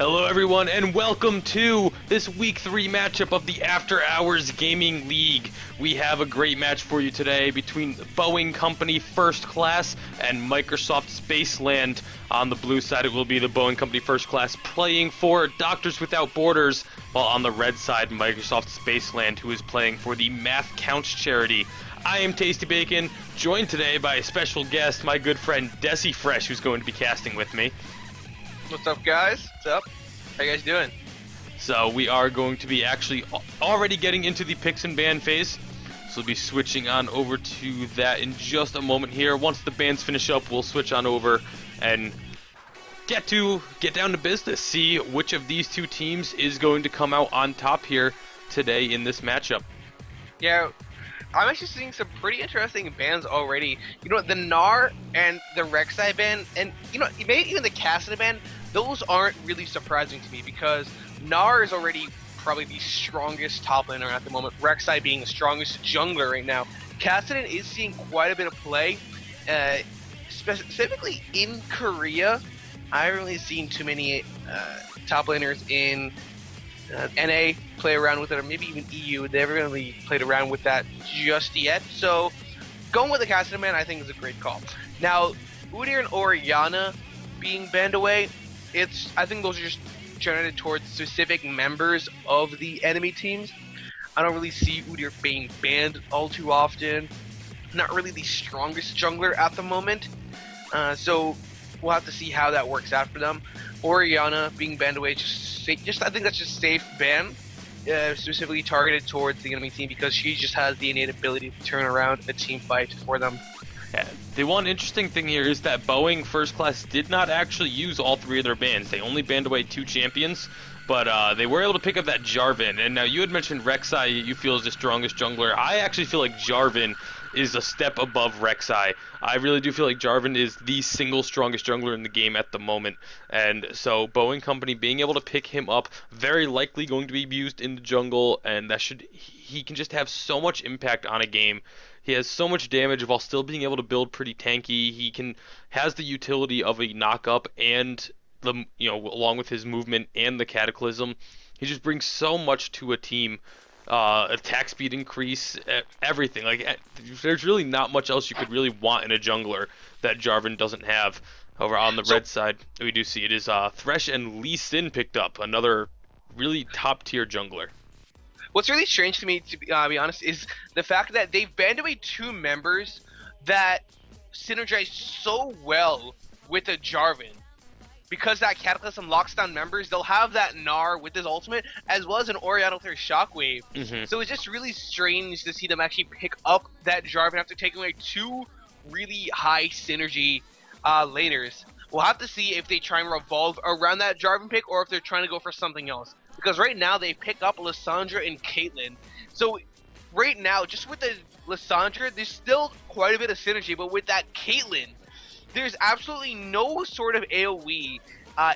Hello everyone and welcome to this week 3 matchup of the After Hours Gaming League. We have a great match for you today between Boeing Company First Class and Microsoft Spaceland. On the blue side it will be the Boeing Company First Class playing for Doctors Without Borders, while on the red side Microsoft Spaceland, who is playing for the Math Counts charity. I am Tasty Bacon, joined today by a special guest, my good friend Desi Fresh, who's going to be casting with me. What's up, guys? What's up? How you guys doing? So we are going to be actually already getting into the picks and ban phase. So we'll be switching on over to that in just a moment here. Once the bans finish up, we'll switch on over and get down to business. See which of these two teams is going to come out on top here today in this matchup. Yeah, I'm actually seeing some pretty interesting bans already. You know, the Gnar and the Rek'Sai ban, and you know, maybe even the Cassidy ban, those aren't really surprising to me because Gnar is already probably the strongest top laner at the moment, Rek'Sai being the strongest jungler right now. Cassidy is seeing quite a bit of play, specifically in Korea. I haven't really seen too many top laners in NA play around with it, or maybe even EU. They haven't really played around with that just yet. So going with the Cassidy man, I think is a great call. Now, Udyr and Orianna being banned away, I think those are just generated towards specific members of the enemy teams. I don't really see Udyr being banned all too often. Not really the strongest jungler at the moment. So we'll have to see how that works out for them. Orianna being banned away, I think that's just safe ban, specifically targeted towards the enemy team because she just has the innate ability to turn around a team fight for them. Yeah, the one interesting thing here is that Boeing First Class did not actually use all 3 of their bans. They only banned away 2 champions, but they were able to pick up that Jarvan. And now you had mentioned Rek'Sai you feel is the strongest jungler. I actually feel like Jarvan is a step above Rek'Sai. I really do feel like Jarvan is the single strongest jungler in the game at the moment. And so Boeing Company being able to pick him up, very likely going to be used in the jungle, and he can just have so much impact on a game. He has so much damage while still being able to build pretty tanky. He has the utility of a knock-up and along with his movement and the Cataclysm. He just brings so much to a team. Attack speed increase, everything. There's really not much else you could really want in a jungler that Jarvan doesn't have. Over on the red side, we do see it is Thresh and Lee Sin picked up, another really top-tier jungler. What's really strange to me, to be honest, is the fact that they've banned away 2 members that synergize so well with a Jarvan. Because that Cataclysm locks down members, they'll have that Gnar with his ultimate, as well as an Orianna with her Shockwave. So it's just really strange to see them actually pick up that Jarvan after taking away 2 really high synergy laners. We'll have to see if they try and revolve around that Jarvan pick, or if they're trying to go for something else. Because right now they pick up Lissandra and Caitlyn. So right now, just with the Lissandra, there's still quite a bit of synergy, but with that Caitlyn, there's absolutely no sort of AoE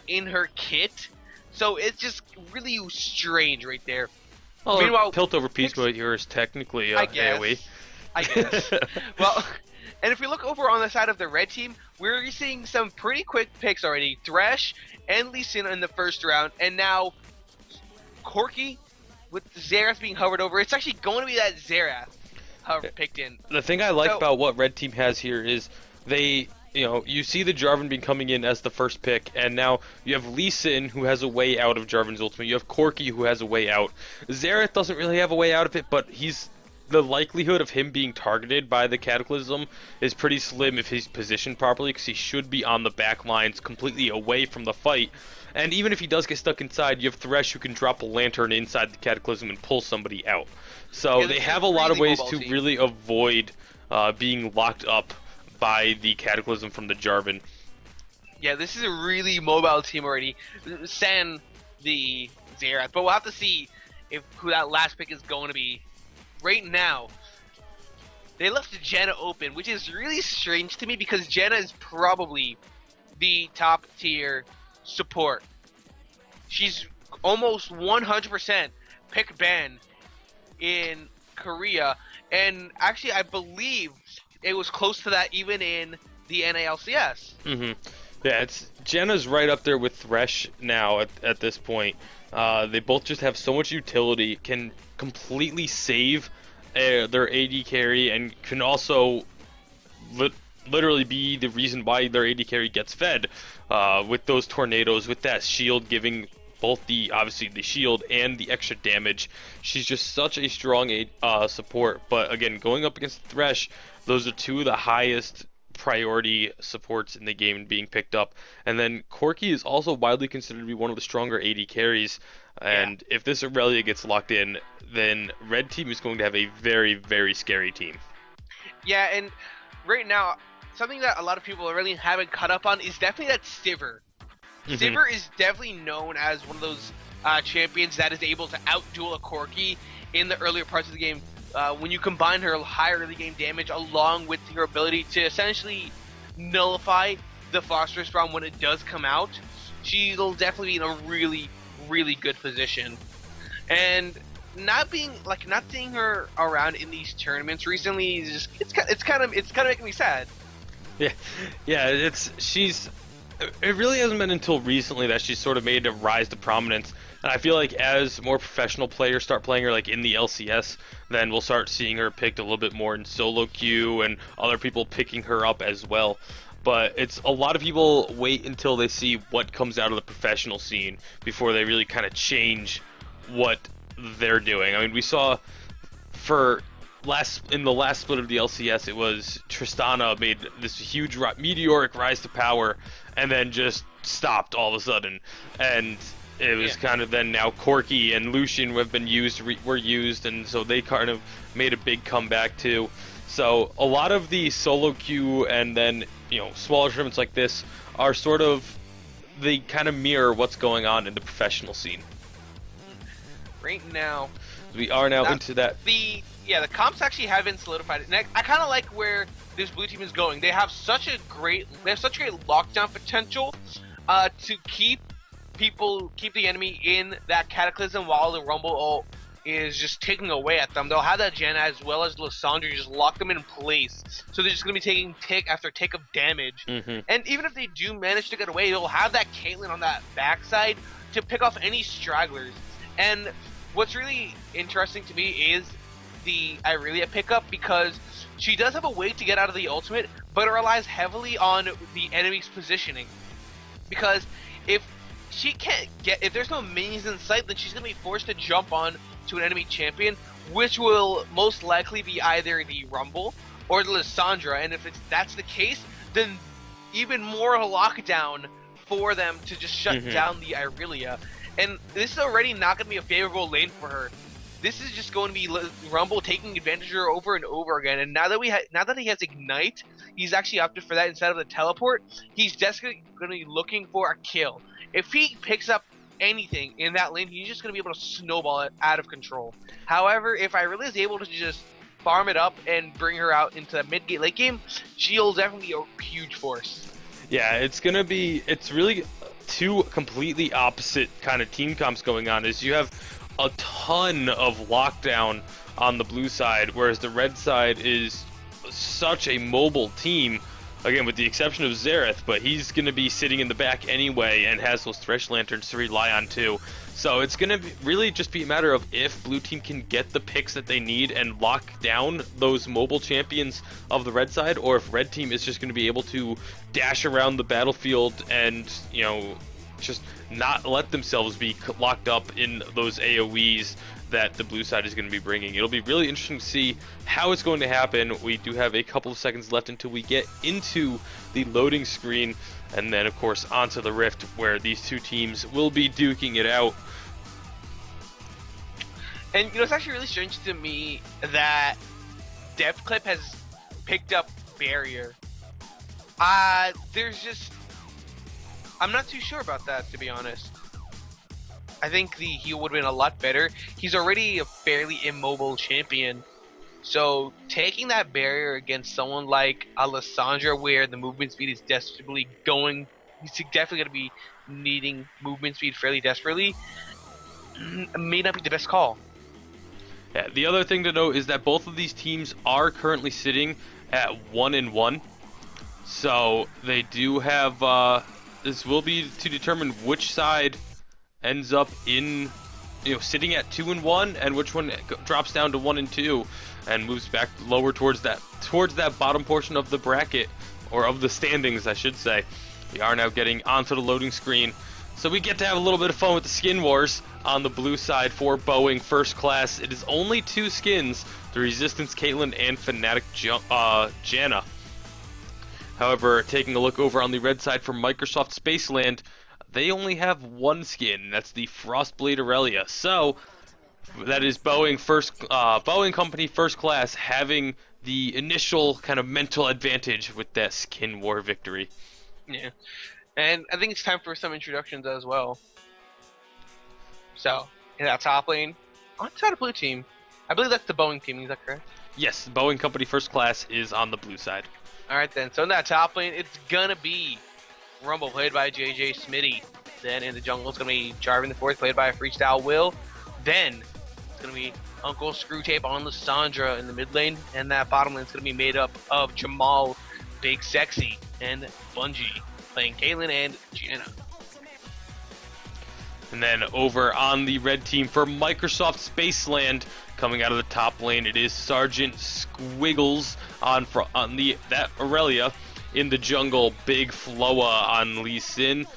in her kit, so it's just really strange right there. Well, meanwhile, Piltover Peace Mode here is technically AoE. I guess. Well, and if we look over on the side of the red team, we're seeing some pretty quick picks already. Thresh and Lee Sin in the first round, and now Corki with Xerath being hovered over. It's actually going to be that Xerath picked in. The thing I like about what red team has here is you see the Jarvan being coming in as the first pick, and now you have Lee Sin, who has a way out of Jarvan's ultimate. You have Corki, who has a way out. Xerath doesn't really have a way out of it, but the likelihood of him being targeted by the Cataclysm is pretty slim if he's positioned properly, because he should be on the back lines completely away from the fight. And even if he does get stuck inside, you have Thresh, who can drop a lantern inside the Cataclysm and pull somebody out. So they have a lot of ways to really avoid being locked up by the Cataclysm from the Jarvan. Yeah, this is a really mobile team already. San the Xerath, but we'll have to see who that last pick is going to be. Right now, they left Jenna open, which is really strange to me because Jenna is probably the top tier support. She's almost 100% pick ban in Korea, and actually I believe it was close to that even in the NALCS. Yeah, it's Janna's right up there with Thresh now at this point. They both just have so much utility, can completely save their AD carry, and can also lit literally be the reason why their AD carry gets fed with those tornadoes, with that shield giving both the obviously the shield and the extra damage. She's just such a strong support. But again, going up against Thresh, those are two of the highest priority supports in the game and being picked up. And then Corki is also widely considered to be one of the stronger AD carries. And if this Aurelia gets locked in, then Red Team is going to have a very, very scary team. Yeah, and right now, something that a lot of people really haven't caught up on is definitely that Sivir. Sivir is definitely known as one of those champions that is able to outduel a Corki in the earlier parts of the game. When you combine her high early game damage along with her ability to essentially nullify the phosphorus bomb when it does come out, she'll definitely be in a really, really good position. And not seeing her around in these tournaments recently is just it's kind of making me sad. Yeah, it really hasn't been until recently that she's sort of made a rise to prominence. And I feel like as more professional players start playing her, like in the LCS, then we'll start seeing her picked a little bit more in solo queue and other people picking her up as well. But it's a lot of people wait until they see what comes out of the professional scene before they really kind of change what they're doing. I mean, we saw in the last split of the LCS, it was Tristana made this huge meteoric rise to power and then just stopped all of a sudden. And it was kind of then now Corki and Lucian were used, and so they kind of made a big comeback too. So a lot of the solo queue and then smaller tournaments like this are sort of, they kind of mirror what's going on in the professional scene. Right now, we are now into that. The comps actually haven't solidified it. And I kind of like where this blue team is going. They have such great lockdown potential to keep the enemy in that Cataclysm while the Rumble is just taking away at them. They'll have that Janna as well as Lissandra just lock them in place. So they're just going to be taking tick after tick of damage. And even if they do manage to get away, they'll have that Caitlyn on that backside to pick off any stragglers. And what's really interesting to me is the Irelia pickup, because she does have a way to get out of the ultimate, but it relies heavily on the enemy's positioning. Because if there's no minions in sight, then she's going to be forced to jump on to an enemy champion, which will most likely be either the Rumble or the Lissandra. And if that's the case, then even more lockdown for them to just shut down the Irelia. And this is already not going to be a favorable lane for her. This is just going to be Rumble taking advantage of her over and over again. And now that he has Ignite, he's actually opted for that instead of the teleport. He's desperately going to be looking for a kill. If he picks up anything in that lane, he's just going to be able to snowball it out of control. However, if Irelia is able to just farm it up and bring her out into the mid-game, late game, she'll definitely be a huge force. Yeah, it's really two completely opposite kind of team comps going on. Is you have a ton of lockdown on the blue side, whereas the red side is such a mobile team, again with the exception of Xerath, but he's going to be sitting in the back anyway and has those Thresh Lanterns to rely on too. So it's going to really just be a matter of if blue team can get the picks that they need and lock down those mobile champions of the red side, or if red team is just going to be able to dash around the battlefield and just not let themselves be locked up in those AoEs that the blue side is going to be bringing. It'll be really interesting to see how it's going to happen. We do have a couple of seconds left until we get into the loading screen, and then of course onto the Rift, where these two teams will be duking it out. And it's actually really strange to me that DevClip has picked up Barrier. I'm not too sure about that, to be honest. I think he would have been a lot better. He's already a fairly immobile champion. So taking that barrier against someone like Alessandra, where the movement speed is desperately going, he's definitely going to be needing movement speed fairly desperately, may not be the best call. Yeah, the other thing to note is that both of these teams are currently sitting at 1-1. So they do have this will be to determine which side ends up in, sitting at 2 and 1, and which one drops down to 1 and 2, and moves back lower towards that bottom portion of the bracket, or of the standings, I should say. We are now getting onto the loading screen, so we get to have a little bit of fun with the skin wars on the blue side for Boeing First Class. It is only 2 skins: the Resistance Caitlyn and Fnatic Janna. However, taking a look over on the red side for Microsoft Spaceland, they only have 1 skin. That's the Frostblade Aurelia. So that is Boeing Company First Class having the initial kind of mental advantage with that skin war victory. Yeah, and I think it's time for some introductions as well. So in that top lane, on the side of blue team, I believe that's the Boeing team. Is that correct? Yes, Boeing Company First Class is on the blue side. All right then. So in that top lane, it's gonna be Rumble, played by JJ Smitty. Then in the jungle, it's gonna be Jarvan the Fourth, played by Freestyle Will. Then it's gonna be Uncle Screwtape on Lissandra in the mid lane, and that bottom lane is gonna be made up of Jamal, Big Sexy, and Bungie, playing Caitlyn and Janna. And then over on the red team for Microsoft Spaceland, coming out of the top lane, it is Sergeant Squiggles on that Aurelia. In the jungle, Big Floa on Lee Sin.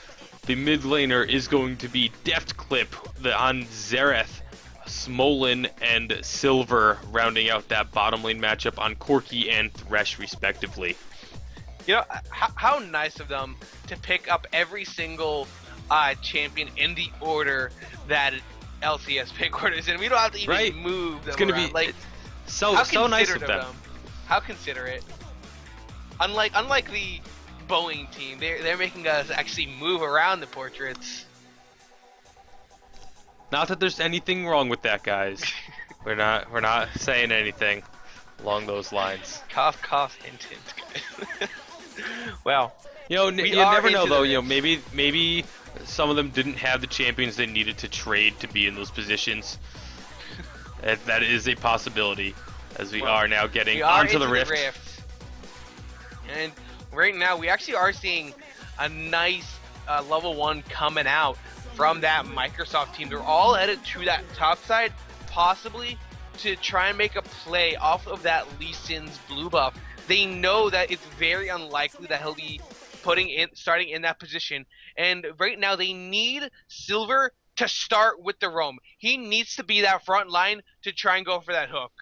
The mid laner is going to be Deft Clip on Xerath, Smolin, and Silver, rounding out that bottom lane matchup on Corki and Thresh, respectively. You know, how nice of them to pick up every single champion in the order that LCS pick orders in. We don't have to even move them. It's gonna be like so nice of them. How considerate. Unlike the Boeing team, they're making us actually move around the portraits. Not that there's anything wrong with that, guys. we're not saying anything along those lines. Cough, cough, hint, hint. Well, you never know though. Maybe some of them didn't have the champions they needed to trade to be in those positions. That is a possibility, as we are now getting onto the Rift. And right now, we actually are seeing a nice level 1 coming out from that Microsoft team. They're all headed to that top side, possibly to try and make a play off of that Lee Sin's blue buff. They know that it's very unlikely that he'll be starting in that position. And right now, they need Silver to start with the roam. He needs to be that front line to try and go for that hook.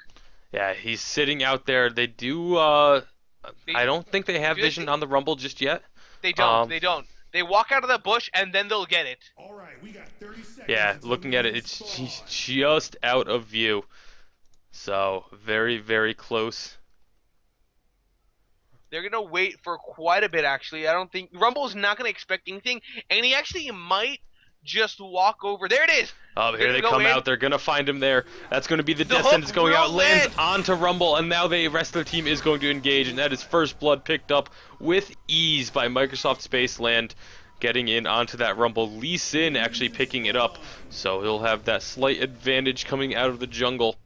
Yeah, he's sitting out there. They do. I don't think they have vision on the Rumble just yet. They don't. They don't. They walk out of the bush and then they'll get it. All right, we got 30 seconds. Yeah, looking at it, he's just out of view. So very, very close. They're gonna wait for quite a bit. Actually, I don't think Rumble's not gonna expect anything, and he actually might just walk over. There it is. Oh, here they come out. They're gonna find him there. That's gonna be the death sentence going out. Lands onto Rumble, and now the rest of the team is going to engage, and that is first blood picked up with ease by Microsoft Spaceland, getting in onto that Rumble. Lee Sin actually picking it up, so he'll have that slight advantage coming out of the jungle.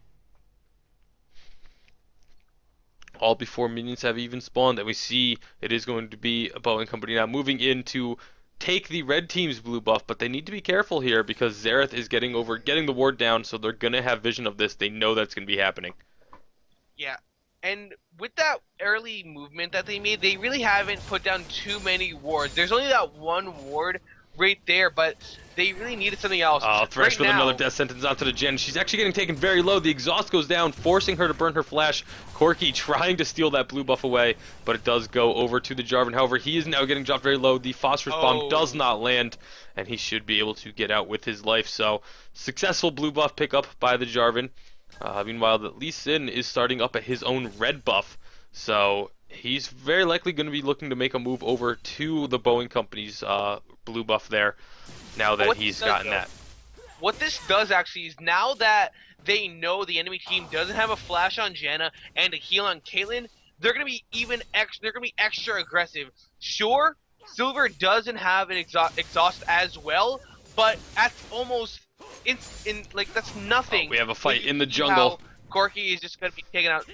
All before minions have even spawned, and we see it is going to be a Boeing Company now moving in to take the red team's blue buff, but they need to be careful here because Xerath is getting the ward down, so they're going to have vision of this. They know that's going to be happening. Yeah, and with that early movement that they made, they really haven't put down too many wards. There's only that one ward right there, but they really needed something else. Thresh with another death sentence onto the Jen. She's actually getting taken very low. The exhaust goes down, forcing her to burn her flash. Corki trying to steal that blue buff away, but it does go over to the Jarvan. However, he is now getting dropped very low. The phosphorus bomb does not land, and he should be able to get out with his life. So, successful blue buff pickup by the Jarvan. Meanwhile, the Lee Sin is starting up at his own red buff. So, he's very likely going to be looking to make a move over to the Boeing Company's blue buff there, now that he's gotten that. What this does actually is, now that they know the enemy team doesn't have a flash on Janna and a heal on Caitlyn, they're gonna be extra aggressive. Sure, Silver doesn't have an exhaust as well, but that's almost that's nothing. We have a fight in the jungle. Corki is just gonna be taking out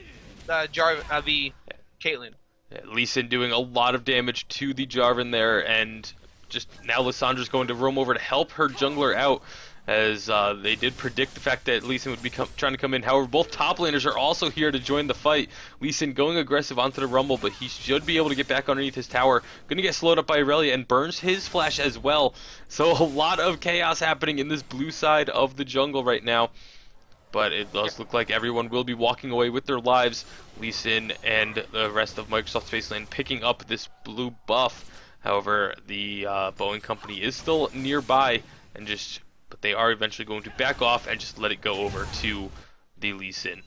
the Caitlyn. Yeah, Lee Sin doing a lot of damage to the Jarvan there, and just now Lissandra's going to roam over to help her jungler out, as they did predict the fact that Lee Sin would be trying to come in. However, both top laners are also here to join the fight. Lee Sin going aggressive onto the Rumble, but he should be able to get back underneath his tower. Going to get slowed up by Aurelia and burns his flash as well. So a lot of chaos happening in this blue side of the jungle right now. But it does look like everyone will be walking away with their lives. Lee Sin and the rest of Microsoft Spaceland picking up this blue buff. However, the Boeing company is still nearby, but they are eventually going to back off and just let it go over to the Lee Sin.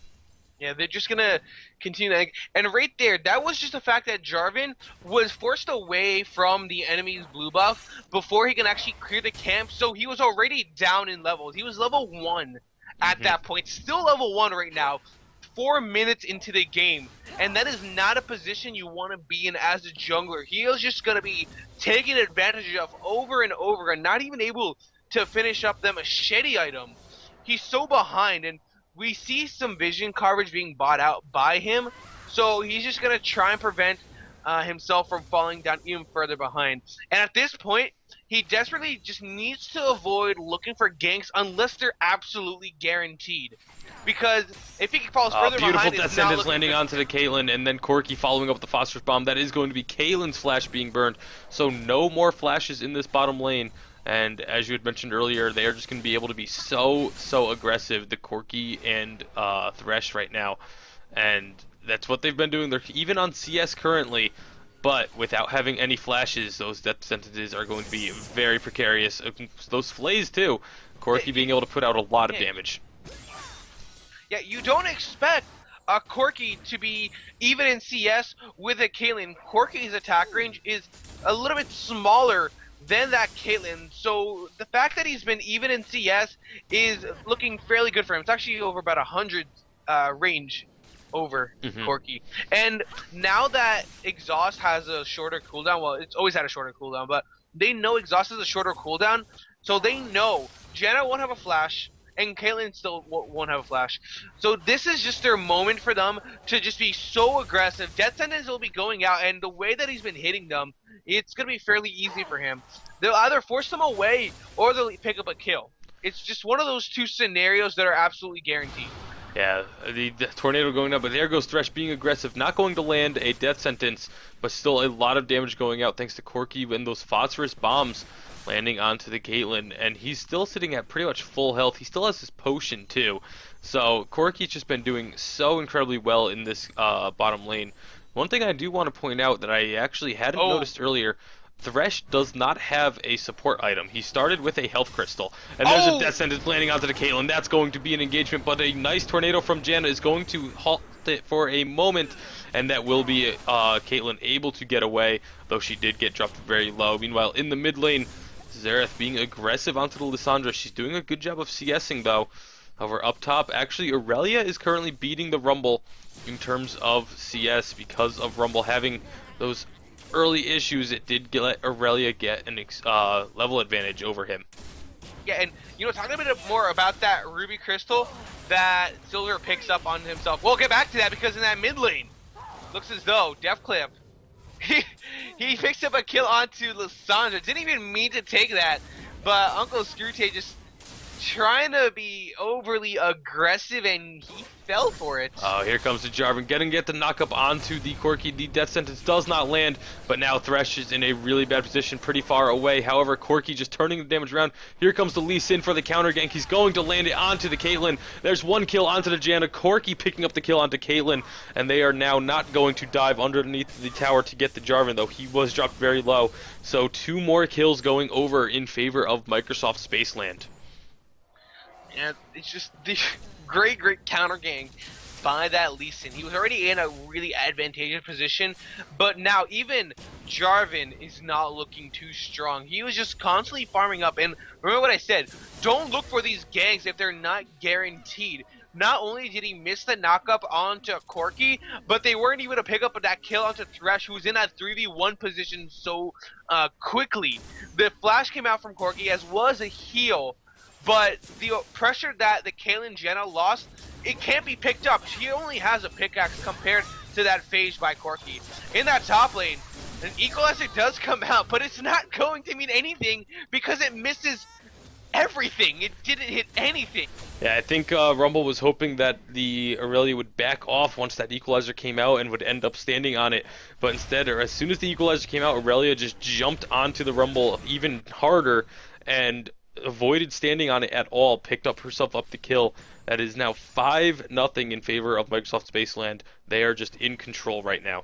Yeah, they're just gonna continue that. And right there, that was just the fact that Jarvan was forced away from the enemy's blue buff before he can actually clear the camp. So he was already down in levels. He was level 1 at that point, still level 1 right now, 4 minutes into the game, and that is not a position you want to be in as a jungler. He is just going to be taken advantage of over and over and not even able to finish up the machete item. He's so behind, and we see some vision coverage being bought out by him, so he's just going to try and prevent himself from falling down even further behind. And at this point, he desperately just needs to avoid looking for ganks unless they're absolutely guaranteed. Because if he falls further behind, beautiful Descendants landing onto the Caitlyn, and then Corki following up with the Phosphorus Bomb. That is going to be Caitlyn's flash being burned. So no more flashes in this bottom lane. And as you had mentioned earlier, they are just going to be able to be so aggressive, the Corki and Thresh right now. And that's what they've been doing. They're even on CS currently, but without having any flashes, those death sentences are going to be very precarious. Those flays too. Corki being able to put out a lot of damage. Yeah, you don't expect a Corki to be even in CS with a Caitlyn. Corki's attack range is a little bit smaller than that Caitlyn, so the fact that he's been even in CS is looking fairly good for him. It's actually over about 100 range over Corki. And now that Exhaust has a shorter cooldown, well, it's always had a shorter cooldown, but they know Exhaust has a shorter cooldown, so they know Janna won't have a flash, and Caitlyn still won't have a flash. So this is just their moment for them to just be so aggressive. Death Sentence will be going out, and the way that he's been hitting them, it's going to be fairly easy for him. They'll either force them away, or they'll pick up a kill. It's just one of those two scenarios that are absolutely guaranteed. Yeah, the tornado going up, but there goes Thresh being aggressive, not going to land a death sentence, but still a lot of damage going out thanks to Corki and those phosphorus bombs landing onto the Caitlyn, and he's still sitting at pretty much full health. He still has his potion too, so Corki's just been doing so incredibly well in this bottom lane. One thing I do want to point out that I actually hadn't noticed earlier, Thresh does not have a support item. He started with a health crystal, and there's a death sentence landing onto the Caitlyn. That's going to be an engagement, but a nice tornado from Janna is going to halt it for a moment, and that will be Caitlyn able to get away, though she did get dropped very low. Meanwhile, in the mid lane, Xerath being aggressive onto the Lissandra. She's doing a good job of CSing though. However, up top, actually Aurelia is currently beating the Rumble in terms of CS because of Rumble having those early issues. It did let Aurelia get an level advantage over him. Yeah, and talking a bit more about that Ruby Crystal that Silver picks up on himself. We'll get back to that because in that mid lane, looks as though Deathclip, he picks up a kill onto Lissandra. Didn't even mean to take that, but Uncle Screwtape just trying to be overly aggressive, and he fell for it. Oh, here comes the Jarvan. Get the knock-up onto the Corki. The death sentence does not land, but now Thresh is in a really bad position, pretty far away. However, Corki just turning the damage around. Here comes the Lee Sin for the counter gank. He's going to land it onto the Caitlyn. There's one kill onto the Janna. Corki picking up the kill onto Caitlyn, and they are now not going to dive underneath the tower to get the Jarvan, though he was dropped very low. So 2 more kills going over in favor of Microsoft Spaceland. And it's just the great counter gang by that Lee Sin. He was already in a really advantageous position, but now even Jarvan is not looking too strong. He was just constantly farming up, and remember what I said, don't look for these gangs if they're not guaranteed. Not only did he miss the knock-up onto Corki, but they weren't even to pick up that kill onto Thresh, who was in that 3v1 position so quickly. The flash came out from Corki, as was a heal, but the pressure that the Caitlyn Janna lost, it can't be picked up. She only has a pickaxe compared to that phase by Corki. In that top lane, An equalizer does come out, but it's not going to mean anything because it misses everything. It didn't hit anything. Yeah, I think Rumble was hoping that the Aurelia would back off once that equalizer came out and would end up standing on it. But instead, or as soon as the equalizer came out, Aurelia just jumped onto the Rumble even harder and avoided standing on it at all, picked up herself up the kill. That is now 5-0 in favor of Microsoft Spaceland. They are just in control right now.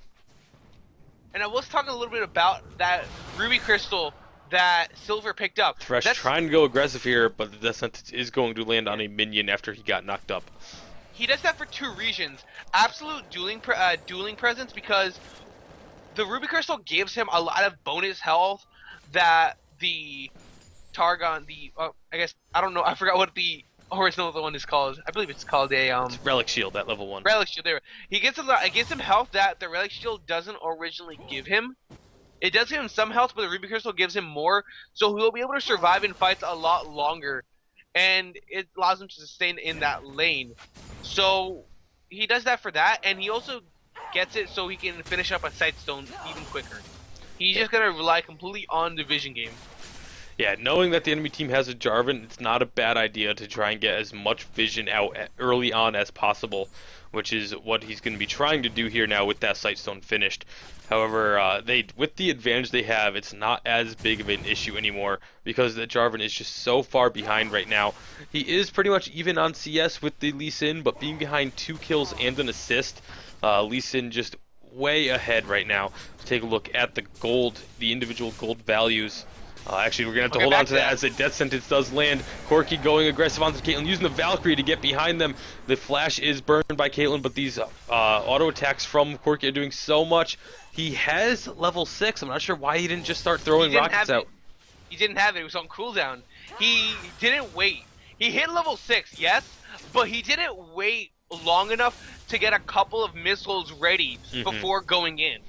And I was talking a little bit about that Ruby Crystal that Silver picked up. Thresh trying to go aggressive here, but the death sentence is going to land on a minion after he got knocked up. He does that for 2 reasons. Absolute dueling presence, because the Ruby Crystal gives him a lot of bonus health that the Targon, I guess, I don't know, I forgot what the original one is called. I believe it's called it's Relic Shield at level 1. Relic Shield, there. He gets it gives him health that the Relic Shield doesn't originally give him. It does give him some health, but the Ruby Crystal gives him more, so he'll be able to survive in fights a lot longer, and it allows him to sustain in that lane. So he does that for that, and he also gets it so he can finish up a Sightstone even quicker. He's just gonna rely completely on the vision game. Yeah, knowing that the enemy team has a Jarvan, it's not a bad idea to try and get as much vision out early on as possible, which is what he's going to be trying to do here now with that Sightstone finished. However, with the advantage they have, it's not as big of an issue anymore because the Jarvan is just so far behind right now. He is pretty much even on CS with the Lee Sin, but being behind 2 kills and an assist, Lee Sin just way ahead right now. Let's take a look at the gold, the individual gold values. Actually, we're going to have to hold on to that as a death sentence does land. Corki going aggressive onto Caitlyn, using the Valkyrie to get behind them. The flash is burned by Caitlyn, but these auto attacks from Corki are doing so much. He has level 6. I'm not sure why he didn't just start throwing rockets out. He didn't have it. It was on cooldown. He didn't wait. He hit level 6, yes, but he didn't wait long enough to get a couple of missiles ready before going in.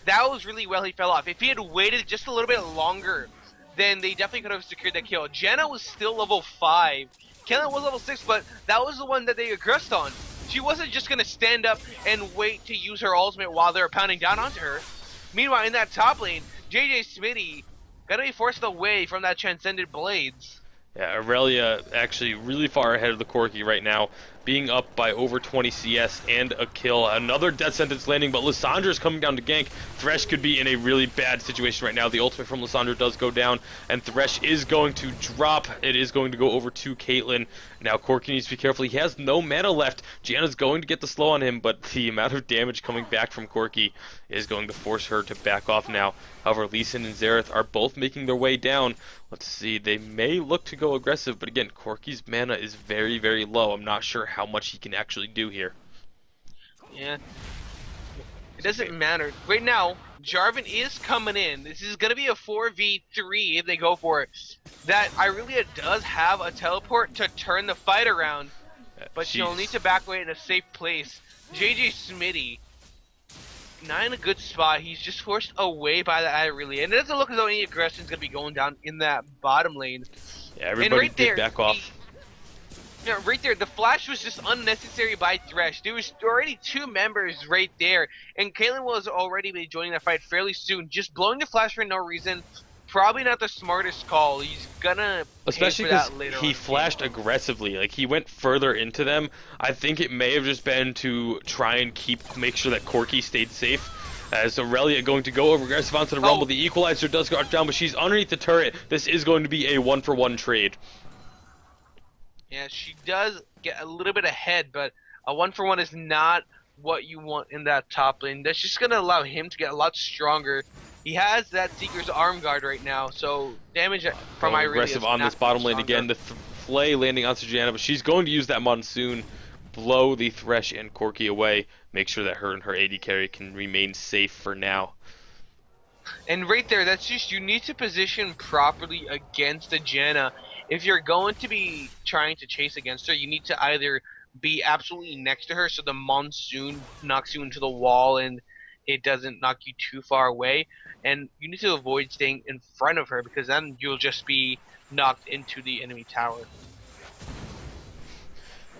That was really well he fell off. If he had waited just a little bit longer, then they definitely could have secured that kill. Janna was still level 5. Caitlyn was level 6, but that was the one that they aggressed on. She wasn't just going to stand up and wait to use her ultimate while they were pounding down onto her. Meanwhile, in that top lane, JJ Smitty going to be forced away from that Transcendent Blades. Yeah, Aurelia actually really far ahead of the Corki right now, being up by over 20 CS and a kill. Another death sentence landing, but Lissandra's coming down to gank. Thresh could be in a really bad situation right now. The ultimate from Lissandra does go down, and Thresh is going to drop. It is going to go over to Caitlyn. Now Corki needs to be careful. He has no mana left. Gianna's going to get the slow on him, but the amount of damage coming back from Corki is going to force her to back off now. However, Lee Sin and Xerath are both making their way down. Let's see, they may look to go aggressive, but again, Corki's mana is very, very low. I'm not sure how much he can actually do here. Yeah. It doesn't matter. Right now, Jarvan is coming in. This is going to be a 4v3 if they go for it. That Irelia does have a teleport to turn the fight around, but she'll need to back away in a safe place. JJ Smitty, not in a good spot. He's just forced away by the Irelia. And it doesn't look as though any aggression is going to be going down in that bottom lane. Yeah, everybody did back off. Yeah, right there, the flash was just unnecessary by Thresh. There was already 2 members right there, and Caitlyn was already be joining that fight fairly soon. Just blowing the flash for no reason, probably not the smartest call. He's gonna especially because he flashed aggressively. Like, he went further into them. I think it may have just been to try and make sure that Corki stayed safe. As Aurelia going to go over aggressive onto the Rumble. The equalizer does go down, but she's underneath the turret. This is going to be a 1-for-1 trade. Yeah, she does get a little bit ahead, but a 1-for-1 is not what you want in that top lane. That's just going to allow him to get a lot stronger. He has that Seeker's arm guard right now, so damage from Irelia aggressive on this bottom lane again. The Flay landing on Gianna, but she's going to use that Monsoon, blow the Thresh and Corki away, make sure that her and her AD carry can remain safe for now. And right there, that's just, you need to position properly against the Janna. If you're going to be trying to chase against her, you need to either be absolutely next to her so the Monsoon knocks you into the wall and it doesn't knock you too far away, and you need to avoid staying in front of her because then you'll just be knocked into the enemy tower.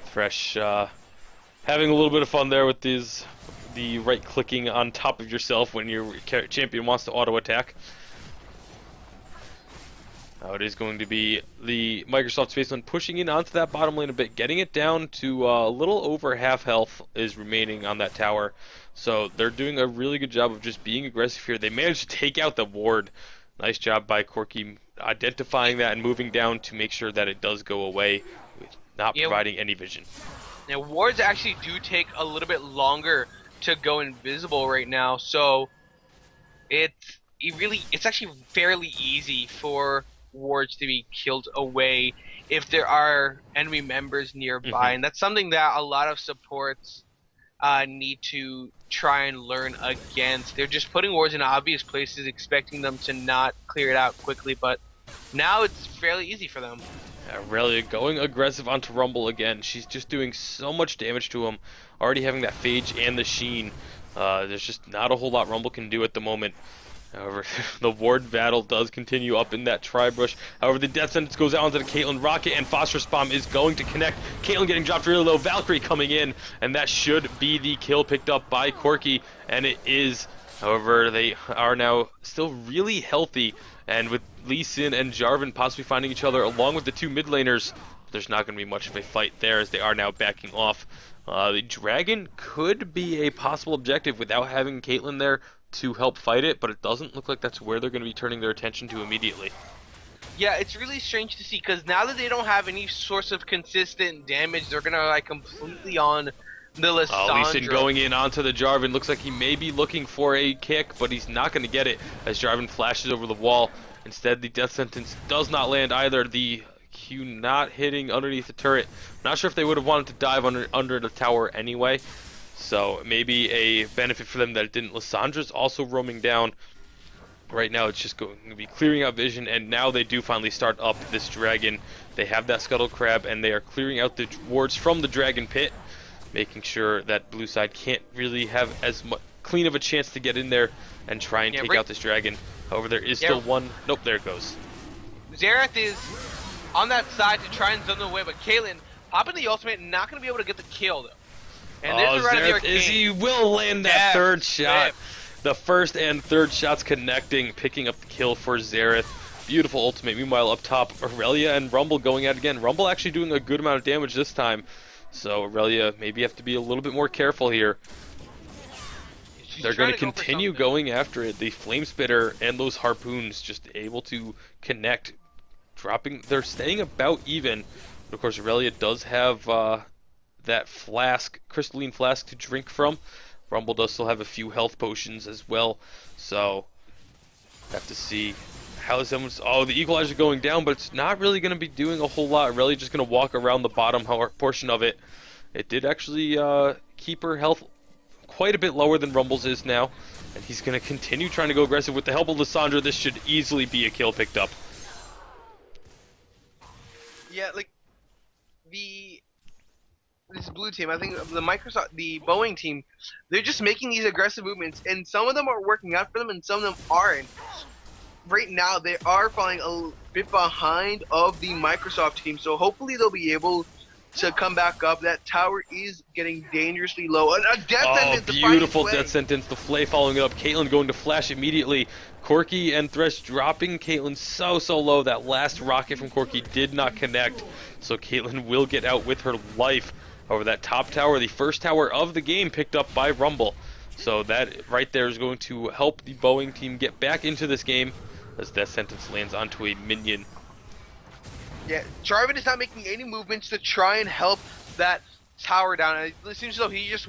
Thresh having a little bit of fun there with these the right clicking on top of yourself when your champion wants to auto attack. Now it is going to be the Microsoft Spaceland pushing in onto that bottom lane a bit, getting it down to a little over half health is remaining on that tower. So they're doing a really good job of just being aggressive here. They managed to take out the ward. Nice job by Corki identifying that and moving down to make sure that it does go away, not providing any vision. Now wards actually do take a little bit longer to go invisible right now, so it's actually fairly easy for wards to be killed away if there are enemy members nearby, and that's something that a lot of supports need to try and learn against. They're just putting wards in obvious places, expecting them to not clear it out quickly, but now it's fairly easy for them. Aurelia going aggressive onto Rumble again. She's just doing so much damage to him, already having that Phage and the Sheen. There's just not a whole lot Rumble can do at the moment. However, the ward battle does continue up in that tri-brush. However, the death sentence goes out onto the Caitlyn rocket, and Phosphorus Bomb is going to connect. Caitlyn getting dropped really low. Valkyrie coming in, and that should be the kill picked up by Corki, and it is. However, they are now still really healthy, and with Lee Sin and Jarvan possibly finding each other along with the two mid laners, there's not going to be much of a fight there as they are now backing off. The Dragon could be a possible objective without having Caitlyn there to help fight it, but it doesn't look like that's where they're going to be turning their attention to immediately. Yeah, it's really strange to see, because now that they don't have any source of consistent damage, they're going to like completely on the Lissandra. Lee Sin going in onto the Jarvan. Looks like he may be looking for a kick, but he's not going to get it as Jarvan flashes over the wall. Instead, the death sentence does not land either. The Q not hitting underneath the turret. Not sure if they would have wanted to dive under the tower anyway. So maybe a benefit for them that it didn't. Lissandra's also roaming down. Right now it's just going to be clearing out vision, and now they do finally start up this dragon. They have that scuttle crab, and they are clearing out the wards from the dragon pit, making sure that blue side can't really have as clean of a chance to get in there and try and take out this dragon. However, there is still one. Nope, there it goes. Xerath is on that side to try and zone them away, but Caitlyn popping the ultimate, not going to be able to get the kill though. And there's the Xerath he will land that third shot. The first and third shots connecting, picking up the kill for Xerath. Beautiful ultimate. Meanwhile, up top, Aurelia and Rumble going at it again. Rumble actually doing a good amount of damage this time. So Aurelia maybe have to be a little bit more careful here. They're going to continue going after it. The Flame Spitter and those harpoons just able to connect. They're staying about even. But of course, Aurelia does have that flask, crystalline flask to drink from. Rumble does still have a few health potions as well. So, have to see how someone's... Oh, the equalizer going down, but it's not really going to be doing a whole lot. Aurelia just going to walk around the bottom portion of it. It did actually keep her health quite a bit lower than Rumble's is now. And he's going to continue trying to go aggressive. With the help of Lissandra, this should easily be a kill picked up. Yeah, like, this blue team, I think the Boeing team, they're just making these aggressive movements, and some of them are working out for them, and some of them aren't. Right now, they are falling a bit behind of the Microsoft team, so hopefully they'll be able to come back up. That tower is getting dangerously low. A death sentence. Beautiful death sentence. The Flay following it up. Caitlyn going to flash immediately. Corki and Thresh dropping Caitlyn so low. That last rocket from Corki did not connect, so Caitlyn will get out with her life. Over that top tower, the first tower of the game picked up by Rumble. So that right there is going to help the Boeing team get back into this game as Death Sentence lands onto a minion. Yeah, Jarvan is not making any movements to try and help that tower down. It seems as though he's just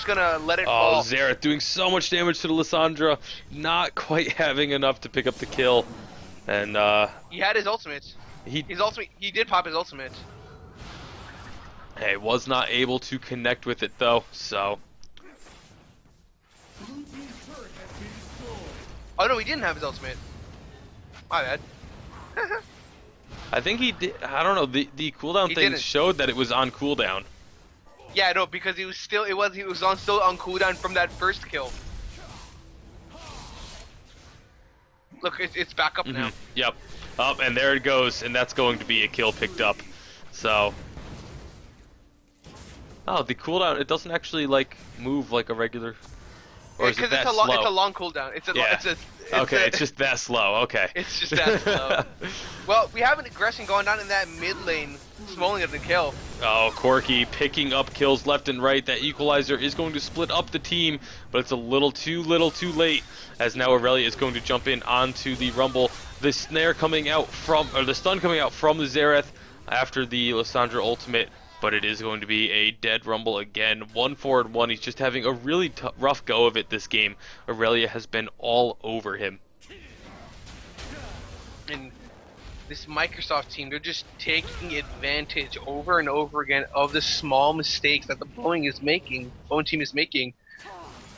gonna let it fall. Xerath doing so much damage to the Lissandra, not quite having enough to pick up the kill. And he had his ultimate. He did pop his ultimate. Hey, was not able to connect with it though, so. Oh no, he didn't have his ultimate. My bad. I think he did. I don't know. The cooldown thing showed that it was on cooldown. Yeah, no, because he was still still on cooldown from that first kill. Look, it's back up now. Yep. Up and there it goes, and that's going to be a kill picked up. So. Oh, the cooldown, it doesn't actually, like, move like a regular... Or is it Because that it's slow? a long cooldown. Yeah. Okay, it's just that slow. Okay. It's just that slow. Well, we have an aggression going on in that mid lane, smoling of the kill. Oh, Corky picking up kills left and right. That equalizer is going to split up the team, but it's a little too late, as now Aurelia is going to jump in onto the Rumble. The snare coming out from, or the stun coming out from the Xerath after the Lissandra ultimate, but it is going to be a dead Rumble again. 1-4-1. He's just having a really rough go of it this game. Aurelia has been all over him. And this Microsoft team, they're just taking advantage over and over again of the small mistakes that the Boeing team is making.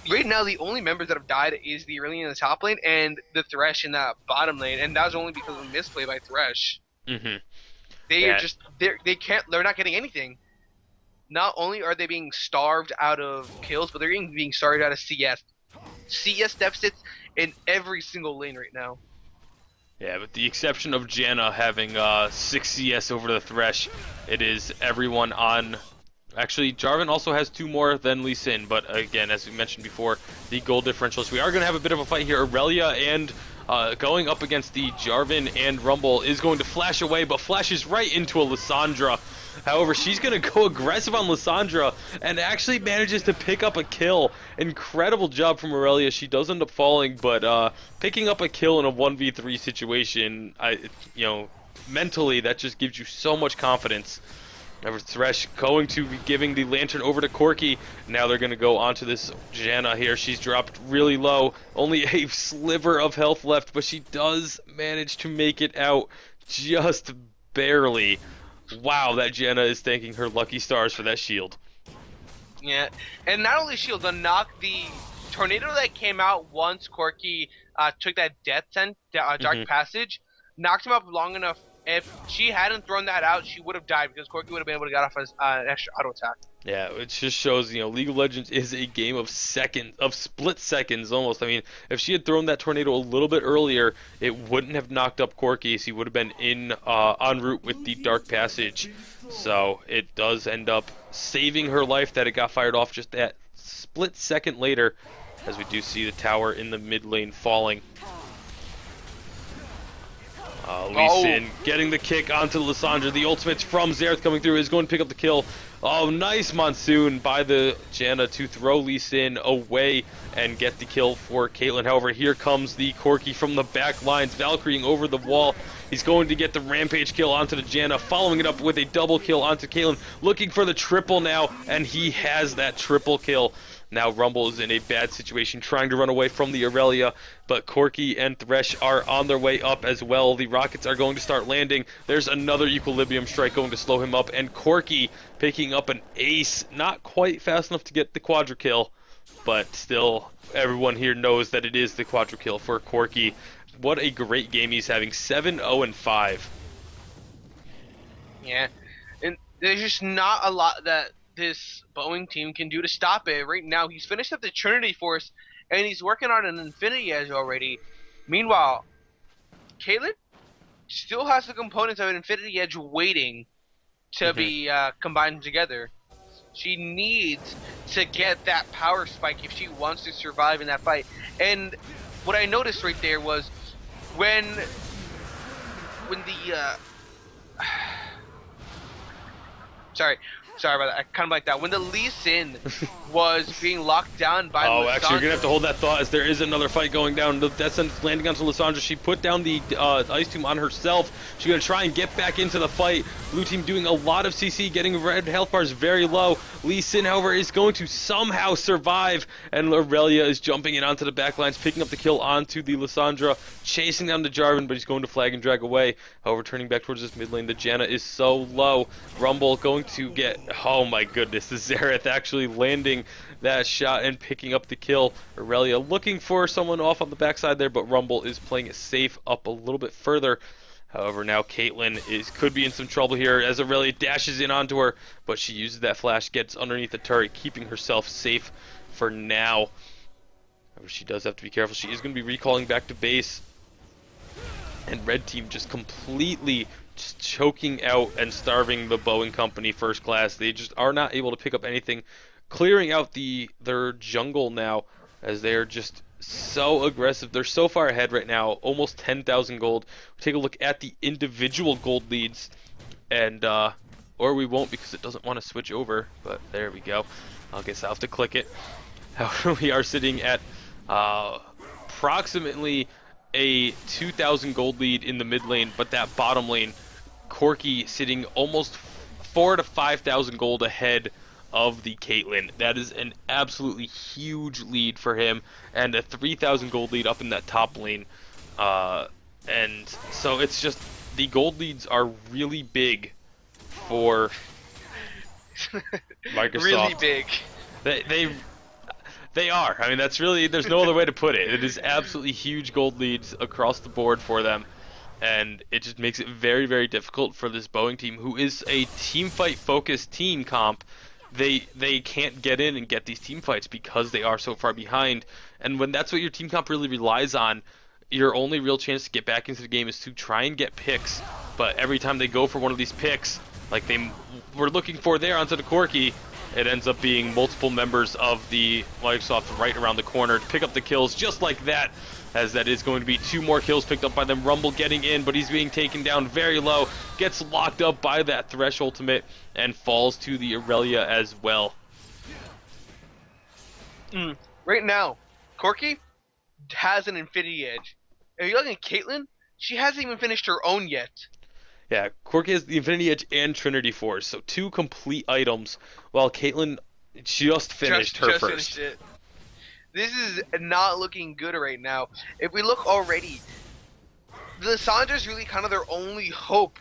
Right now, the only members that have died is the Aurelion in the top lane and the Thresh in that bottom lane, and that was only because of a misplay by Thresh. They're not getting anything. Not only are they being starved out of kills, but they're being starved out of CS. CS deficits in every single lane right now. Yeah, with the exception of Janna having 6 CS over the Thresh, it is everyone on... Actually, Jarvan also has 2 more than Lee Sin, but again, as we mentioned before, the gold differential. So we are going to have a bit of a fight here. Aurelia and going up against the Jarvan and Rumble is going to flash away, but flashes right into a Lissandra. However, she's going to go aggressive on Lissandra and actually manages to pick up a kill. Incredible job from Aurelia. She does end up falling, but picking up a kill in a 1v3 situation, mentally, that just gives you so much confidence. Thresh going to be giving the lantern over to Corky. Now they're going to go onto this Janna here. She's dropped really low. Only a sliver of health left, but she does manage to make it out just barely. Wow, that Janna is thanking her lucky stars for that shield. Yeah, and not only shield, the tornado that came out once Corky took that death sent, dark passage, knocked him up long enough. If she hadn't thrown that out, she would have died because Corky would have been able to get off an extra auto attack. Yeah, it just shows, League of Legends is a game of split seconds almost. I mean, if she had thrown that tornado a little bit earlier, it wouldn't have knocked up Corky. He would have been en route with the Dark Passage. So it does end up saving her life that it got fired off just that split second later, as we do see the tower in the mid lane falling. Lee Sin getting the kick onto Lissandra. The ultimates from Xerath coming through is going to pick up the kill. Oh, nice Monsoon by the Janna to throw Lee Sin away and get the kill for Caitlyn. However, here comes the Corky from the back lines, Valkyrieing over the wall. He's going to get the Rampage kill onto the Janna, following it up with a double kill onto Caitlyn, looking for the triple now, and he has that triple kill. Now Rumble is in a bad situation, trying to run away from the Aurelia, but Corky and Thresh are on their way up as well. The rockets are going to start landing. There's another Equilibrium strike going to slow him up, and Corky picking up an ace. Not quite fast enough to get the quadra kill, but still, everyone here knows that it is the quadra kill for Corky. What a great game he's having, 7-0-5. Yeah, and there's just not a lot that this Boeing team can do to stop it. Right now, he's finished up the Trinity Force, and he's working on an Infinity Edge already. Meanwhile, Caitlyn still has the components of an Infinity Edge waiting to be combined together. She needs to get that power spike if she wants to survive in that fight. And what I noticed right there was when the Sorry about that. I kind of like that. When the Lee Sin was being locked down by Lissandra. Actually, you're going to have to hold that thought as there is another fight going down. The Death Sentence landing onto Lissandra. She put down the Ice Tomb on herself. She's going to try and get back into the fight. Blue team doing a lot of CC, getting red health bars very low. Lee Sin, however, is going to somehow survive. And Aurelia is jumping in onto the backlines, picking up the kill onto the Lissandra, chasing down the Jarvan, but he's going to flag and drag away. However, turning back towards this mid lane, the Janna is so low. Rumble going to get... Oh my goodness, the Xerath actually landing that shot and picking up the kill. Aurelia looking for someone off on the backside there, but Rumble is playing it safe up a little bit further. However, now Caitlyn could be in some trouble here as Aurelia dashes in onto her, but she uses that flash, gets underneath the turret, keeping herself safe for now. However, she does have to be careful. She is going to be recalling back to base. And red team just completely just choking out and starving the Boeing company first class. They just are not able to pick up anything, clearing out their jungle now, as they are just so aggressive. They're so far ahead right now, almost 10,000 gold. Take a look at the individual gold leads, and or we won't because it doesn't want to switch over. But there we go. I guess I'll have to click it. However, we are sitting at approximately a 2,000 gold lead in the mid lane, but that bottom lane, Corki sitting almost 4 to 5,000 gold ahead of the Caitlyn. That is an absolutely huge lead for him, and a 3,000 gold lead up in that top lane. And so it's just, the gold leads are really big for Microsoft. Really big. They are. I mean, that's really, there's no other way to put it. It is absolutely huge gold leads across the board for them, and it just makes it very, very difficult for this Boeing team, who is a team fight focused team comp. They can't get in and get these team fights because they are so far behind, and when that's what your team comp really relies on, your only real chance to get back into the game is to try and get picks. But every time they go for one of these picks, like they were looking for there onto the Corki, it ends up being multiple members of the Microsoft right around the corner to pick up the kills just like that, as that is going to be 2 more kills picked up by them. Rumble getting in, but he's being taken down very low, gets locked up by that Thresh ultimate, and falls to the Aurelia as well. Right now, Corki has an Infinity Edge. If you're looking at Caitlyn, she hasn't even finished her own yet. Yeah, Corki has the Infinity Edge and Trinity Force, so 2 complete items, while Caitlyn just finished her first. Finished it. This is not looking good right now. If we look already, Lissandra's really kind of their only hope.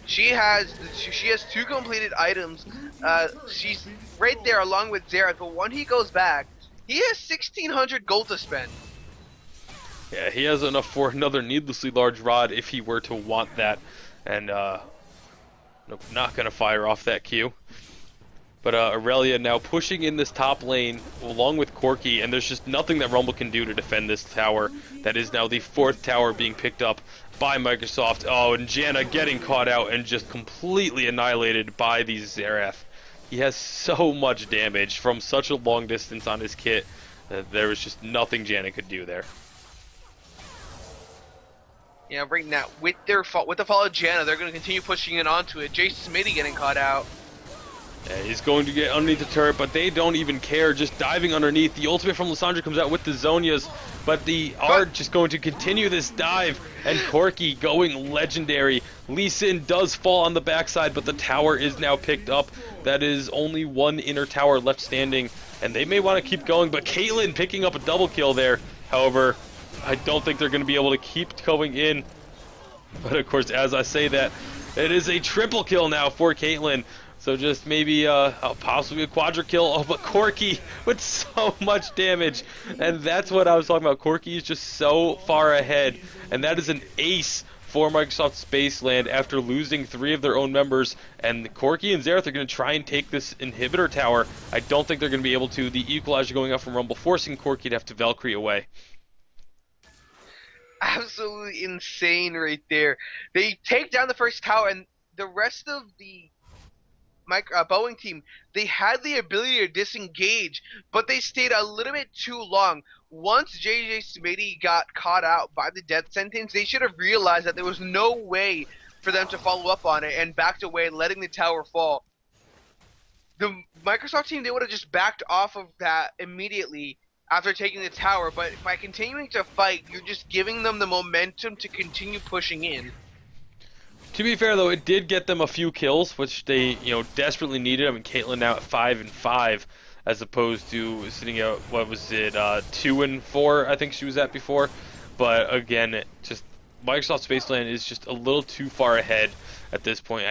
She has 2 completed items. She's right there along with Xerath, but when he goes back, he has 1,600 gold to spend. Yeah, he has enough for another needlessly large rod if he were to want that. And nope, not gonna fire off that Q. But Aurelia now pushing in this top lane along with Corki, and there's just nothing that Rumble can do to defend this tower. That is now the 4th tower being picked up by Microsoft. Oh, and Janna getting caught out and just completely annihilated by the Xerath. He has so much damage from such a long distance on his kit that there was just nothing Janna could do there. Yeah, right now, with the fall of Janna, they're going to continue pushing it onto it. Jason Smitty getting caught out. Yeah, he's going to get underneath the turret, but they don't even care, just diving underneath. The ultimate from Lissandra comes out with the Zonias, but the are just going to continue this dive, and Corki going legendary. Lee Sin does fall on the backside, but the tower is now picked up. That is only 1 inner tower left standing, and they may want to keep going, but Caitlyn picking up a double kill there. However, I don't think they're going to be able to keep going in. But of course, as I say that, it is a triple kill now for Caitlyn. So just maybe possibly a quadra kill. Oh, but Corki with so much damage. And that's what I was talking about. Corki is just so far ahead. And that is an ace for Microsoft Spaceland after losing 3 of their own members. And Corki and Xerath are going to try and take this inhibitor tower. I don't think they're going to be able to. The equalizer going up from Rumble, forcing Corki to have to Valkyrie away. Absolutely insane right there. They take down the first tower, and the rest of the Boeing team, they had the ability to disengage, but they stayed a little bit too long. Once JJ Smitty got caught out by the death sentence, they should have realized that there was no way for them to follow up on it and backed away, letting the tower fall. The Microsoft team, they would have just backed off of that immediately after taking the tower, but by continuing to fight, you're just giving them the momentum to continue pushing in. To be fair, though, it did get them a few kills, which they, desperately needed. I mean, Caitlyn now at 5-5, as opposed to sitting at, what was it, 2-4, I think she was at before. But again, just Microsoft Spaceland is just a little too far ahead at this point.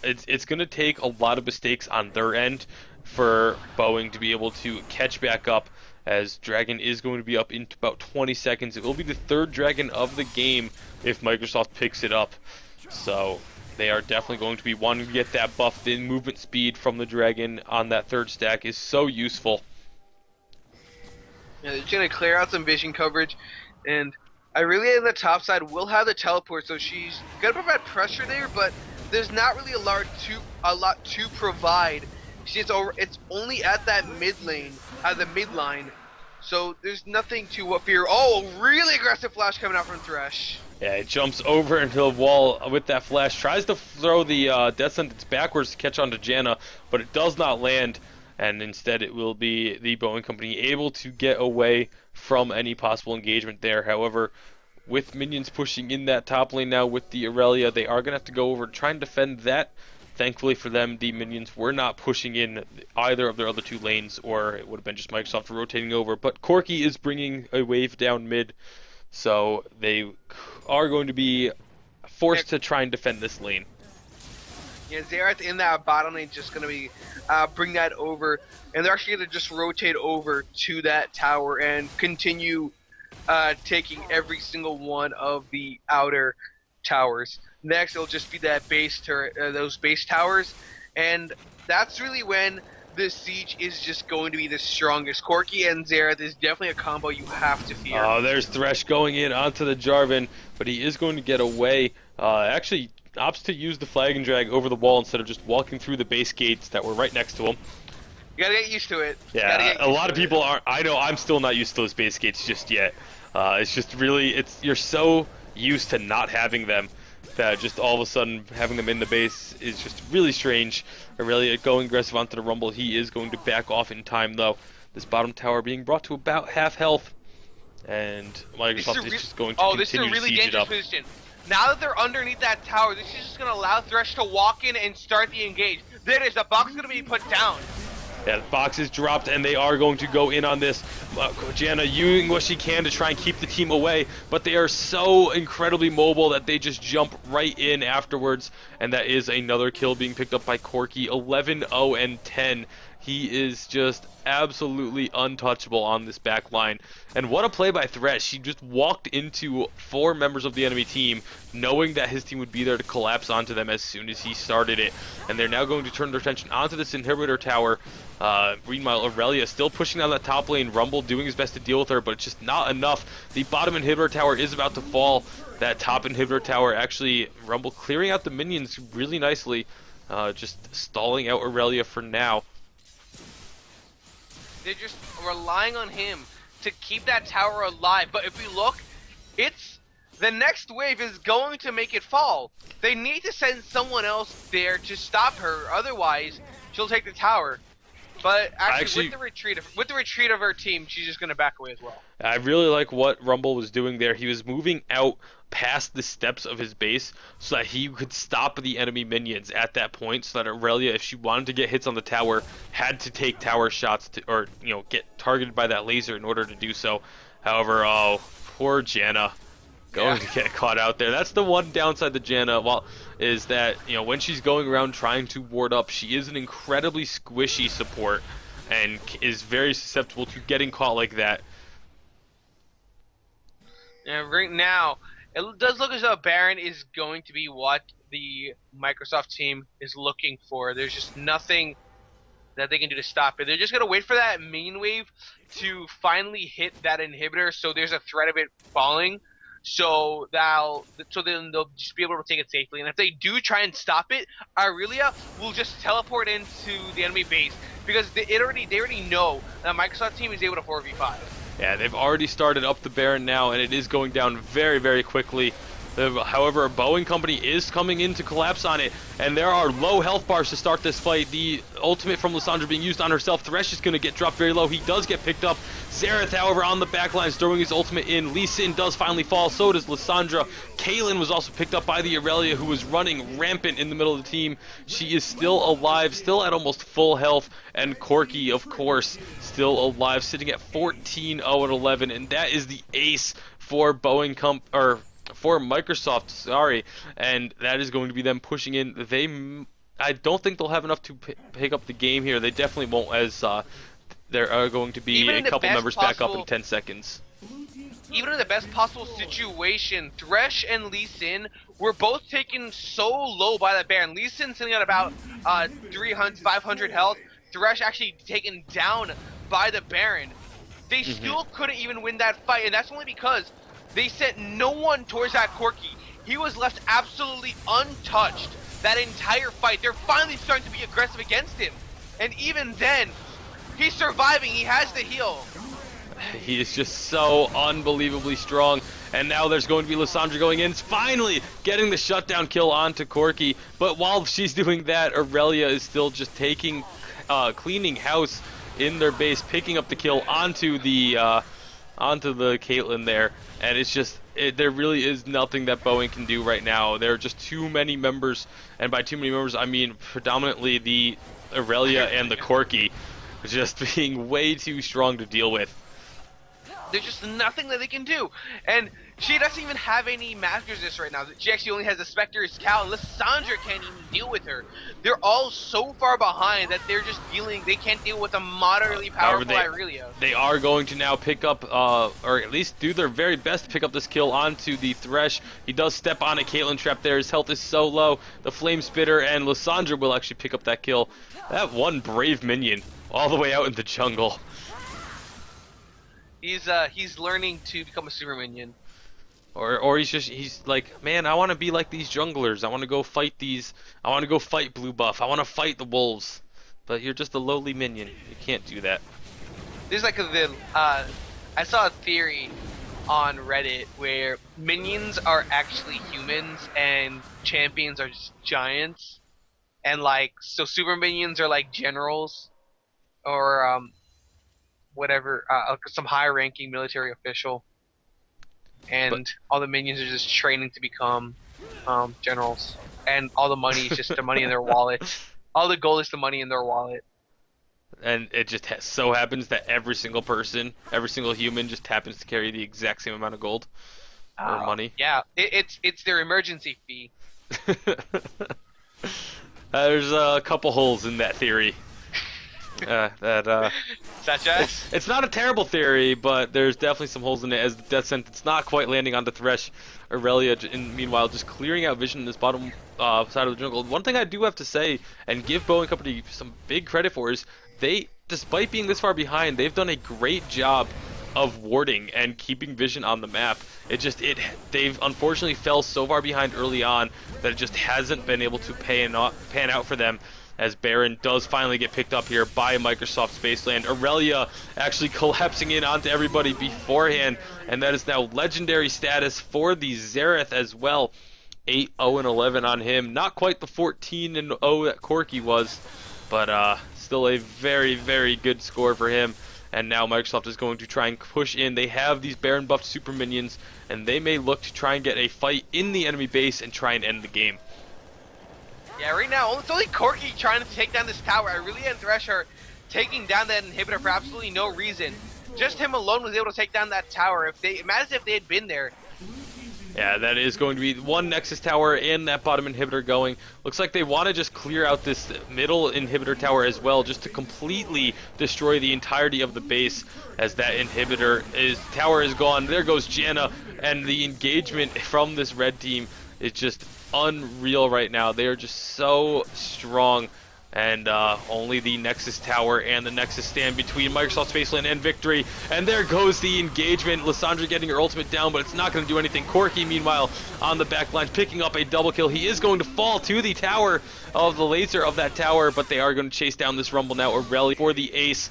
It's going to take a lot of mistakes on their end for Boeing to be able to catch back up, as Dragon is going to be up in about 20 seconds. It will be the 3rd Dragon of the game if Microsoft picks it up. So they are definitely going to be wanting to get that buffed in. Movement speed from the Dragon on that 3rd stack is so useful. Yeah, they're going to clear out some vision coverage, and Irelia on the top side will have the teleport, so she's gonna provide pressure there, but there's not really a lot to provide. It's only at that mid lane, at the mid line, so there's nothing to fear. Oh, really aggressive flash coming out from Thresh. Yeah, it jumps over into the wall with that flash. Tries to throw the death sentence backwards to catch onto Janna, but it does not land. And instead it will be the Boeing Company able to get away from any possible engagement there. However, with minions pushing in that top lane now with the Irelia, they are going to have to go over and try and defend that. Thankfully for them, the minions were not pushing in either of their other two lanes, or it would have been just Microsoft rotating over. But Corki is bringing a wave down mid, so they are going to be forced to try and defend this lane. Yeah, Xerath in that bottom lane just going to be bring that over, and they're actually going to just rotate over to that tower and continue taking every single one of the outer towers. Next, it'll just be that base turret, those base towers, and that's really when the siege is just going to be the strongest. Corki and Xerath is definitely a combo you have to fear. Oh, there's Thresh going in onto the Jarvan, but he is going to get away. Actually opts to use the flag and drag over the wall instead of just walking through the base gates that were right next to him. You gotta get used to it. Yeah, a lot of people are. I know I'm still not used to those base gates just yet. It's just really, you're so used to not having them that just all of a sudden having them in the base is just really strange. Irelia going aggressive onto the Rumble. He is going to back off in time though. This bottom tower being brought to about half health, and Microsoft is just going to continue this is a really to siege it dangerous up. position. Now that they're underneath that tower, this is just going to allow Thresh to walk in and start the engage. There it is, the box is going to be put down. Yeah, the box is dropped, and they are going to go in on this. Janna using what she can to try and keep the team away, but they are so incredibly mobile that they just jump right in afterwards, and that is another kill being picked up by Corki. 11-0 and 10. He is just absolutely untouchable on this back line. And what a play by Thresh. He just walked into 4 members of the enemy team, knowing that his team would be there to collapse onto them as soon as he started it. And they're now going to turn their attention onto this inhibitor tower. Meanwhile, Irelia still pushing down that top lane. Rumble doing his best to deal with her, but it's just not enough. The bottom inhibitor tower is about to fall. That top inhibitor tower, actually, Rumble clearing out the minions really nicely. Just stalling out Irelia for now. They're just relying on him to keep that tower alive. But if we look, the next wave is going to make it fall. They need to send someone else there to stop her. Otherwise, she'll take the tower. But actually with the retreat of her team, she's just going to back away as well. I really like what Rumble was doing there. He was moving out past the steps of his base so that he could stop the enemy minions at that point, so that Irelia, if she wanted to get hits on the tower, had to take tower shots or get targeted by that laser in order to do so. However, oh, poor Janna going to get caught out there. That's the one downside to Janna, is that when she's going around trying to ward up, she is an incredibly squishy support and is very susceptible to getting caught like that. And right now, it does look as though Baron is going to be what the Microsoft team is looking for. There's just nothing that they can do to stop it. They're just going to wait for that minion wave to finally hit that inhibitor, so there's a threat of it falling. So then they'll just be able to take it safely. And if they do try and stop it, Irelia will just teleport into the enemy base, because they already know that Microsoft team is able to 4v5. Yeah, they've already started up the Baron now, and it is going down very, very quickly. However, a Boeing Company is coming in to collapse on it, and there are low health bars to start this fight. The ultimate from Lissandra being used on herself. Thresh is going to get dropped very low. He does get picked up. Xerath, however, on the back lines, throwing his ultimate in. Lee Sin does finally fall. So does Lissandra. Kaylin was also picked up by the Irelia, who was running rampant in the middle of the team. She is still alive, still at almost full health. And Corki, of course, still alive, sitting at 14-0-11. And that is the ace for for Microsoft, sorry, and that is going to be them pushing in. I don't think they'll have enough to pick up the game here. They definitely won't, as there are going to be a couple members back up in 10 seconds. Even in the best possible situation, Thresh and Lee Sin were both taken so low by the Baron. Lee Sin sitting at about 500 health. Thresh actually taken down by the Baron. They still couldn't even win that fight, and that's only because They sent no one towards that Corki. He was left absolutely untouched that entire fight. They're finally starting to be aggressive against him. And even then, he's surviving. He has the heal. He is just so unbelievably strong. And now there's going to be Lissandra going in, finally getting the shutdown kill onto Corki. But while she's doing that, Aurelia is still just taking, cleaning house in their base, picking up the kill onto the Caitlyn there. And it's just, there really is nothing that Boeing can do right now. There are just too many members, and by too many members, I mean predominantly the Aurelia and the Corki, just being way too strong to deal with. There's just nothing that they can do. And she doesn't even have any master resist right now. She actually only has the Spectre's Cow, and Lissandra can't even deal with her. They're all so far behind that they're just dealing, they can't deal with a moderately powerful Aurelia. They are going to now pick up, or at least do their very best to pick up this kill onto the Thresh. He does step on a Caitlyn trap there. His health is so low. The Flame Spitter and Lissandra will actually pick up that kill. That one brave minion all the way out in the jungle. He's learning to become a super minion. Or he's like, man, I want to be like these junglers. I want to go fight I want to go fight blue buff. I want to fight the wolves. But you're just a lowly minion. You can't do that. There's like I saw a theory on Reddit where minions are actually humans and champions are just giants. And like, so super minions are like generals or whatever, some high-ranking military official, and all the minions are just training to become generals, and all the money is just the money in their wallet. All the gold is the money in their wallet. And it just so happens that every single person, every single human, just happens to carry the exact same amount of gold or money. Yeah, it's their emergency fee. There's a couple holes in that theory. Such as? It's not a terrible theory, but there's definitely some holes in it, as the death sentence not quite landing on the Thresh. Aurelia, meanwhile, just clearing out vision in this bottom side of the jungle. One thing I do have to say, and give Boeing Company some big credit for, is they, despite being this far behind, they've done a great job of warding and keeping vision on the map. They've unfortunately fell so far behind early on that it just hasn't been able to pan out for them, as Baron does finally get picked up here by Microsoft Spaceland. Aurelia actually collapsing in onto everybody beforehand, and that is now legendary status for the Xerath as well. 8-0-11 on him. Not quite the 14-0 that Corki was, but still a very, very good score for him. And now Microsoft is going to try and push in. They have these Baron buffed super minions, and they may look to try and get a fight in the enemy base and try and end the game. Yeah, right now, it's only Corki trying to take down this tower. Aurelia and Thresh are taking down that inhibitor for absolutely no reason. Just him alone was able to take down that tower. Imagine if they had been there. Yeah, that is going to be one Nexus tower and that bottom inhibitor going. Looks like they want to just clear out this middle inhibitor tower as well, just to completely destroy the entirety of the base, as that tower is gone. There goes Janna, and the engagement from this red team is just unreal right now. They are just so strong, and only the Nexus Tower and the Nexus stand between Microsoft Spaceland and victory. And there goes the engagement. Lissandra getting her ultimate down, but it's not going to do anything. Corki, meanwhile, on the back line, picking up a double kill. He is going to fall to the tower of the laser of that tower, but they are going to chase down this Rumble now. Aurelia for the ace,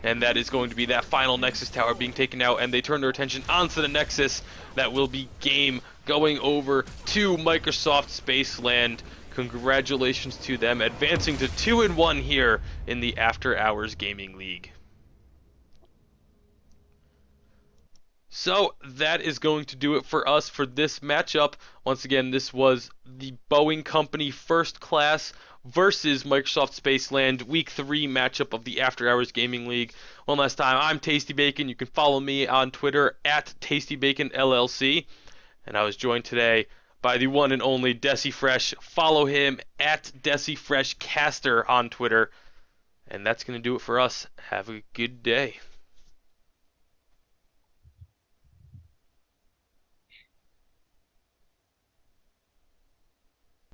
and that is going to be that final Nexus Tower being taken out, and they turn their attention onto the Nexus. That will be game going over to Microsoft Spaceland. Congratulations to them, advancing to 2-1 here in the After Hours Gaming League. So that is going to do it for us for this matchup. Once again, this was the Boeing Company First Class versus Microsoft Spaceland Week 3 matchup of the After Hours Gaming League. One last time, I'm Tasty Bacon. You can follow me on Twitter at TastyBaconLLC. And I was joined today by the one and only Desi Fresh. Follow him at DesiFreshCaster on Twitter. And that's going to do it for us. Have a good day.